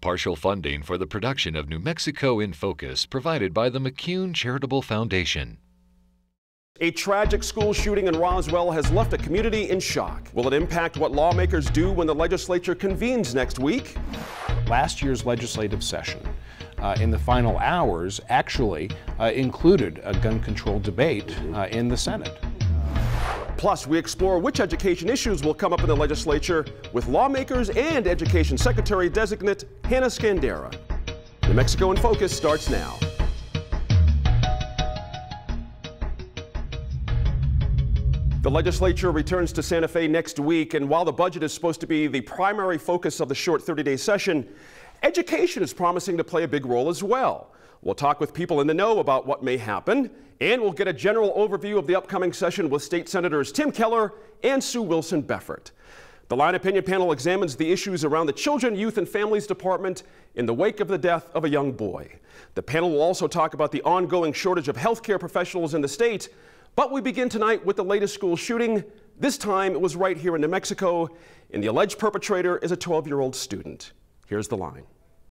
Partial funding for the production of New Mexico in Focus provided by the McCune Charitable Foundation. A tragic school shooting in Roswell has left a community in shock. Will it impact what lawmakers do when the legislature convenes next week? Last year's legislative session, in the final hours, actually included a gun control debate in the Senate. Plus, we explore which education issues will come up in the legislature with lawmakers and Education Secretary-designate Hannah Skandera. New Mexico in Focus starts now. The legislature returns to Santa Fe next week, and while the budget is supposed to be the primary focus of the short 30-day session, education is promising to play a big role as well. We'll talk with people in the know about what may happen, and we'll get a general overview of the upcoming session with State Senators Tim Keller and Sue Wilson Beffert. The Line Opinion Panel examines the issues around the Children, Youth, and Families Department in the wake of the death of a young boy. The panel will also talk about the ongoing shortage of healthcare professionals in the state. But we begin tonight with the latest school shooting. This time it was right here in New Mexico, and the alleged perpetrator is a 12-year-old student. Here's The Line.